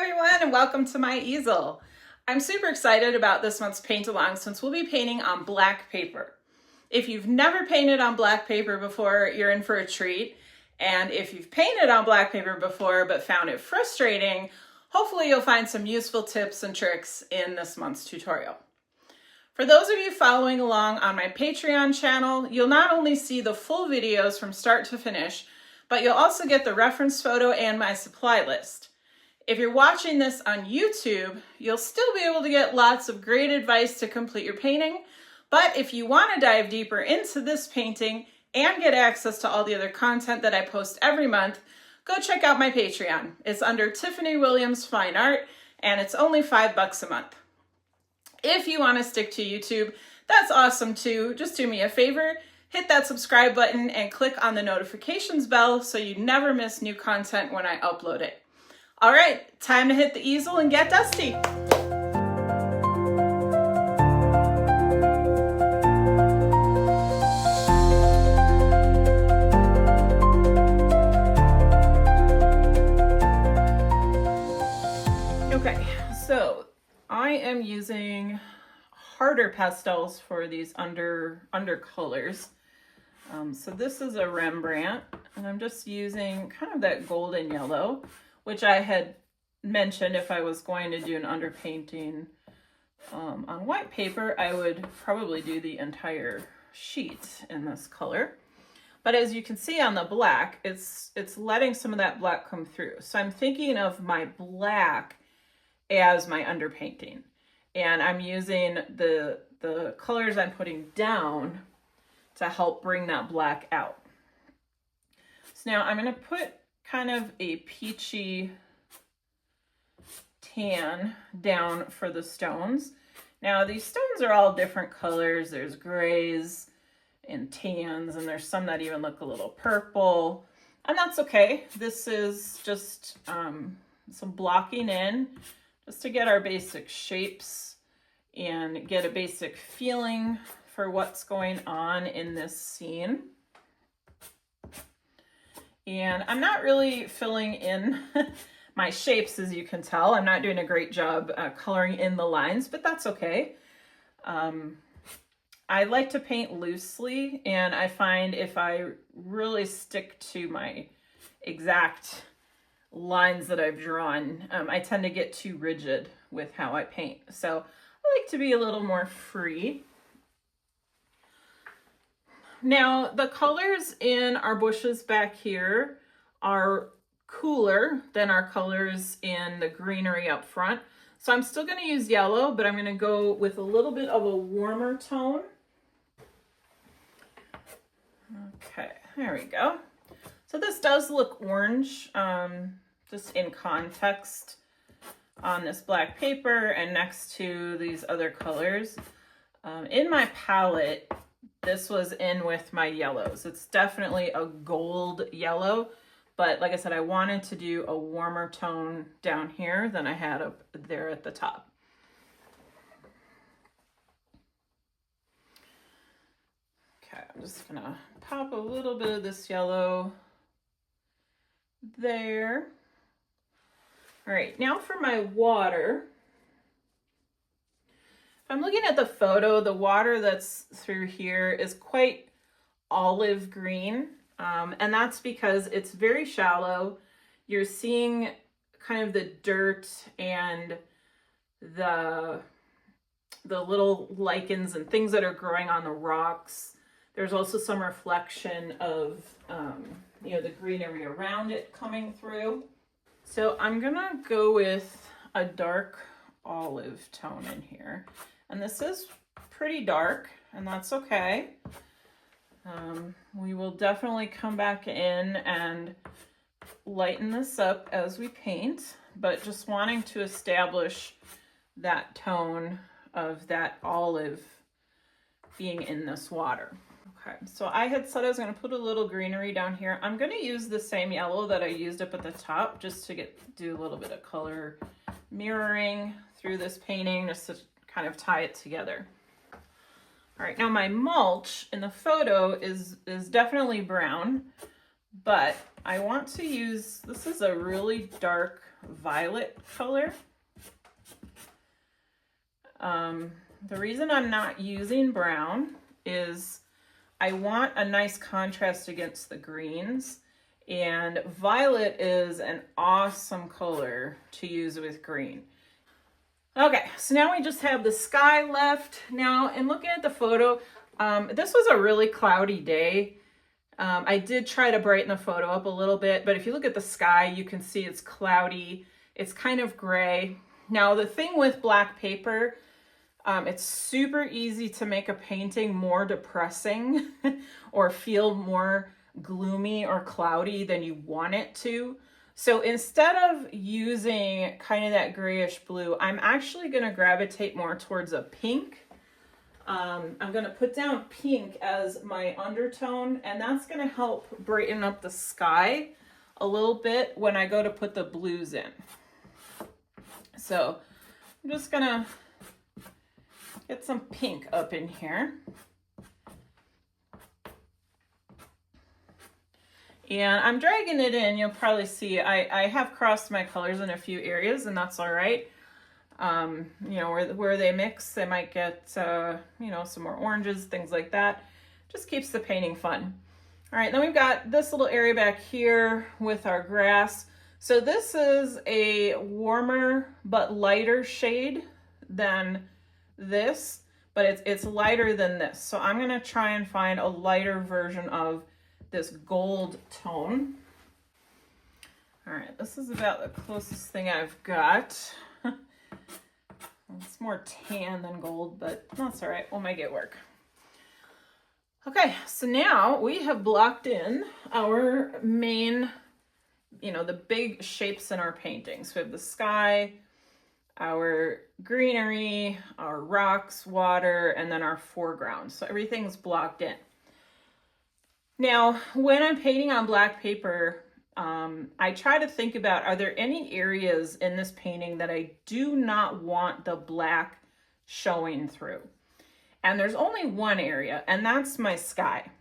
everyone, and welcome to my easel. I'm super excited about this month's paint along since we'll be painting on black paper. If you've never painted on black paper before, you're in for a treat. And if you've painted on black paper before but found it frustrating, hopefully you'll find some useful tips and tricks in this month's tutorial. For those of you following along on my Patreon channel, you'll not only see the full videos from start to finish, but you'll also get the reference photo and my supply list. If you're watching this on YouTube, you'll still be able to get lots of great advice to complete your painting, but if you want to dive deeper into this painting and get access to all the other content that I post every month, go check out my Patreon. It's under Tiffany Williams Fine Art, and it's only $5 a month. If you want to stick to YouTube, that's awesome too. Just do me a favor, hit that subscribe button and click on the notifications bell so you never miss new content when I upload it. All right, time to hit the easel and get dusty. Okay, so I am using harder pastels for these undercolors. So this is a Rembrandt, and I'm just using kind of that golden yellow, which I had mentioned if I was going to do an underpainting on white paper, I would probably do the entire sheet in this color. But as you can see on the black, it's letting some of that black come through. So I'm thinking of my black as my underpainting. And I'm using the colors I'm putting down to help bring that black out. So now I'm going to put kind of a peachy tan down for the stones. Now these stones are all different colors. There's grays and tans, and there's some that even look a little purple, and that's okay. This is just some blocking in just to get our basic shapes and get a basic feeling for what's going on in this scene. And I'm not really filling in my shapes, as you can tell. I'm not doing a great job coloring in the lines, but that's okay. I like to paint loosely, and I find if I really stick to my exact lines that I've drawn, I tend to get too rigid with how I paint. So I like to be a little more free. Now, the colors in our bushes back here are cooler than our colors in the greenery up front. So I'm still going to use yellow, but I'm going to go with a little bit of a warmer tone. Okay, there we go. So this does look orange, just in context on this black paper and next to these other colors. In my palette, this was in with my yellows. It's definitely a gold yellow, but like I said, I wanted to do a warmer tone down here than I had up there at the top. Okay, I'm just gonna pop a little bit of this yellow there. All right, now for my water. I'm looking at the photo, the water that's through here is quite olive green, and that's because it's very shallow. You're seeing kind of the dirt and the little lichens and things that are growing on the rocks. There's also some reflection of the greenery around it coming through. So I'm gonna go with a dark olive tone in here. And this is pretty dark, and that's okay. We will definitely come back in and lighten this up as we paint, but just wanting to establish that tone of that olive being in this water. Okay, so I had said I was going to put a little greenery down here. I'm going to use the same yellow that I used up at the top just to do a little bit of color mirroring through this painting, just to kind of tie it together. All right, now my mulch in the photo is definitely brown, but I want to use, this is a really dark violet color. The reason I'm not using brown is I want a nice contrast against the greens, and violet is an awesome color to use with green. Okay, so now we just have the sky left. Now, in looking at the photo, this was a really cloudy day. I did try to brighten the photo up a little bit, but if you look at the sky, you can see it's cloudy. It's kind of gray. Now, the thing with black paper, it's super easy to make a painting more depressing or feel more gloomy or cloudy than you want it to. So instead of using kind of that grayish blue, I'm actually going to gravitate more towards a pink. I'm going to put down pink as my undertone, and that's going to help brighten up the sky a little bit when I go to put the blues in. So I'm just going to get some pink up in here. And I'm dragging it in. You'll probably see I have crossed my colors in a few areas, and that's all right. You know, where they mix, they might get, you know, some more oranges, things like that. Just keeps the painting fun. All right, then we've got this little area back here with our grass. So this is a warmer but lighter shade than this, but it's lighter than this. So I'm gonna try and find a lighter version of this gold tone. All right, this is about the closest thing I've got. It's more tan than gold, but that's all right. We'll make it work. Okay, so now we have blocked in our main, you know, the big shapes in our paintings. We have the sky, our greenery, our rocks, water, and then our foreground. So everything's blocked in. Now, when I'm painting on black paper, I try to think about, are there any areas in this painting that I do not want the black showing through? And there's only one area, and that's my sky.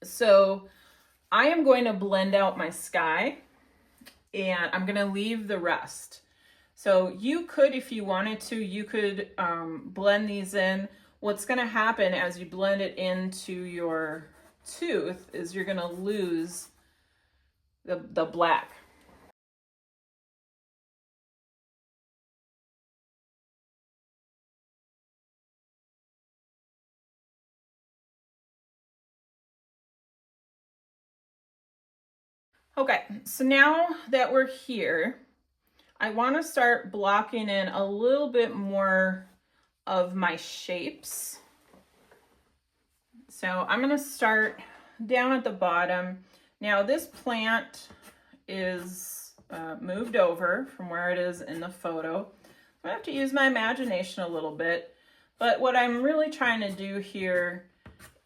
So I am going to blend out my sky, and I'm going to leave the rest. So you could, if you wanted to, you could blend these in. What's going to happen as you blend it into your tooth is you're going to lose the black. Okay, so now that we're here, I want to start blocking in a little bit more of my shapes. So I'm going to start down at the bottom. Now this plant is moved over from where it is in the photo. I have to use my imagination a little bit, but what I'm really trying to do here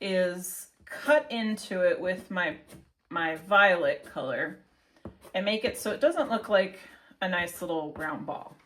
is cut into it with my violet color and make it so it doesn't look like a nice little round ball.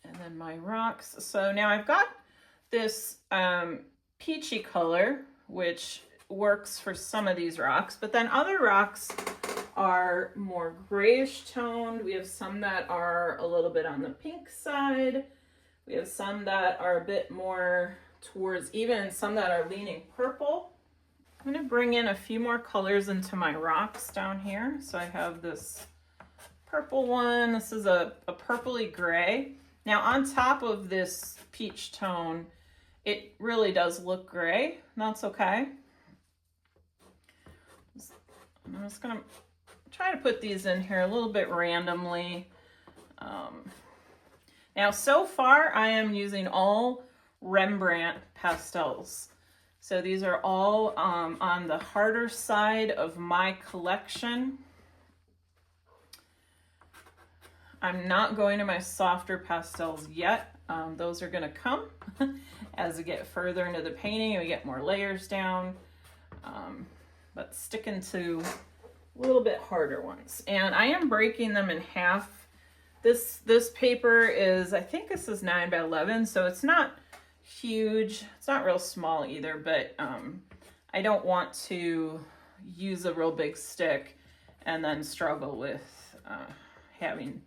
And then my rocks. So now I've got this peachy color, which works for some of these rocks, but then other rocks are more grayish toned. We have some that are a little bit on the pink side. We have some that are a bit more towards, even some that are leaning purple. I'm going to bring in a few more colors into my rocks down here. So I have this purple one. This is a purpley gray. Now on top of this peach tone, it really does look gray. That's okay. I'm just gonna try to put these in here a little bit randomly. Now so far I am using all Rembrandt pastels. So these are all on the harder side of my collection. I'm not going to my softer pastels yet. Those are gonna come as we get further into the painting and we get more layers down. But sticking to a little bit harder ones. And I am breaking them in half. This paper is, I think this is 9 by 11, so it's not huge. It's not real small either, but I don't want to use a real big stick and then struggle with having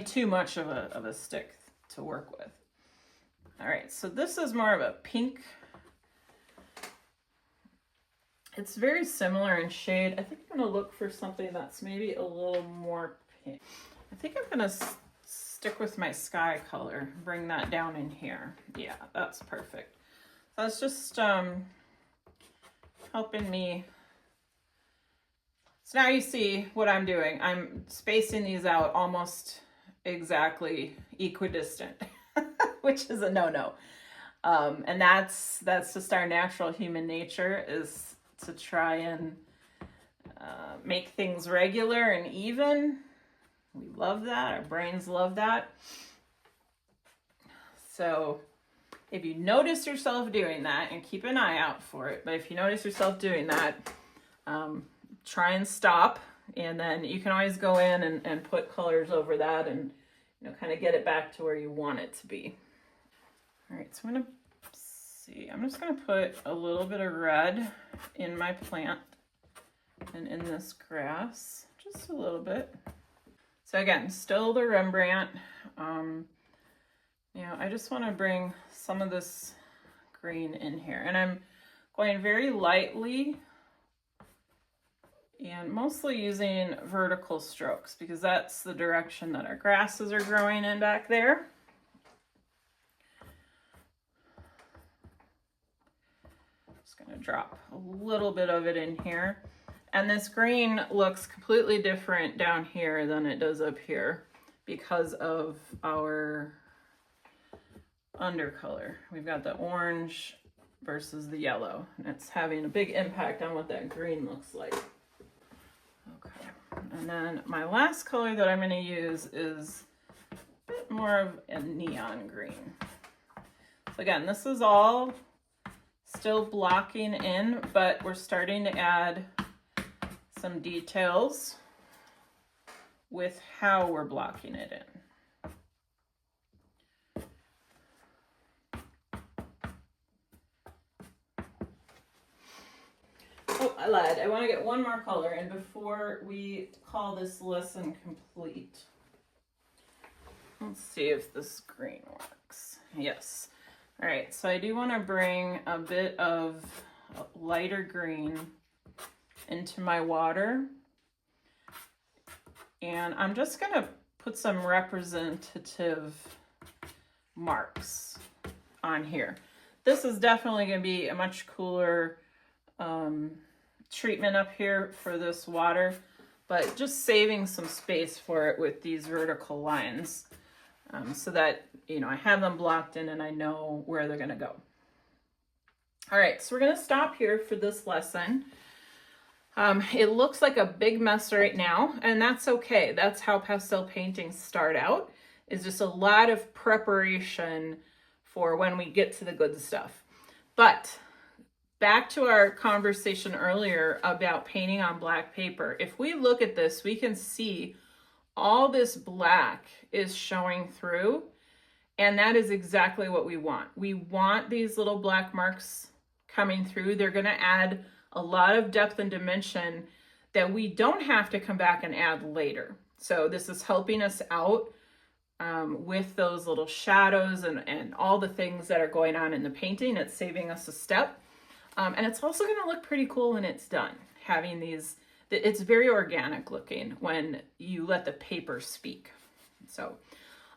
too much of a stick to work with. All right, so this is more of a pink. It's very similar in shade. I think I'm gonna look for something that's maybe a little more pink. I think I'm gonna stick with my sky color, bring that down in here. Yeah, that's perfect. That's just helping me. So now you see what I'm doing. I'm spacing these out almost exactly equidistant, which is a no-no. And that's just our natural human nature, is to try and make things regular and even. We love that. Our brains love that. So if you notice yourself doing that, and keep an eye out for it, but if you notice yourself doing that, try and stop, and then you can always go in and put colors over that and, you know, kind of get it back to where you want it to be. All right, so I'm gonna see. I'm just gonna put a little bit of red in my plant and in this grass, just a little bit. So again, still the Rembrandt. You know, I just want to bring some of this green in here, and I'm going very lightly and mostly using vertical strokes because that's the direction that our grasses are growing in back there. Just going to drop a little bit of it in here. And this green looks completely different down here than it does up here because of our undercolor. We've got the orange versus the yellow, and it's having a big impact on what that green looks like. Okay, and then my last color that I'm going to use is a bit more of a neon green. So again, this is all still blocking in, but we're starting to add some details with how we're blocking it in. Oh, I lied. I want to get one more color in before we call this lesson complete. Let's see if this green works. Yes. All right, so I do want to bring a bit of lighter green into my water, and I'm just going to put some representative marks on here. This is definitely going to be a much cooler treatment up here for this water, but just saving some space for it with these vertical lines so that, you know, I have them blocked in and I know where they're going to go. All right, so we're going to stop here for this lesson. It looks like a big mess right now, and that's okay. That's how pastel paintings start out, is just a lot of preparation for when we get to the good stuff. But back to our conversation earlier about painting on black paper. If we look at this, we can see all this black is showing through, and that is exactly what we want. We want these little black marks coming through. They're going to add a lot of depth and dimension that we don't have to come back and add later. So this is helping us out with those little shadows and all the things that are going on in the painting. It's saving us a step. And it's also going to look pretty cool when it's done. Having these, it's very organic looking when you let the paper speak. So,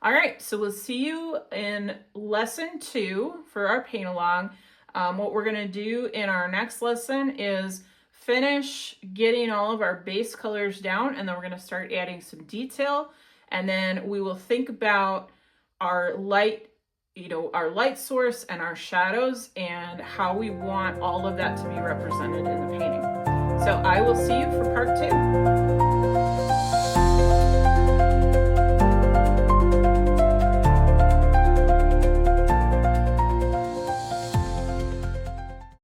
all right, so we'll see you in lesson 2 for our paint along. What we're going to do in our next lesson is finish getting all of our base colors down, and then we're going to start adding some detail, and then we will think about our light, our light source and our shadows and how we want all of that to be represented in the painting. So I will see you for part 2.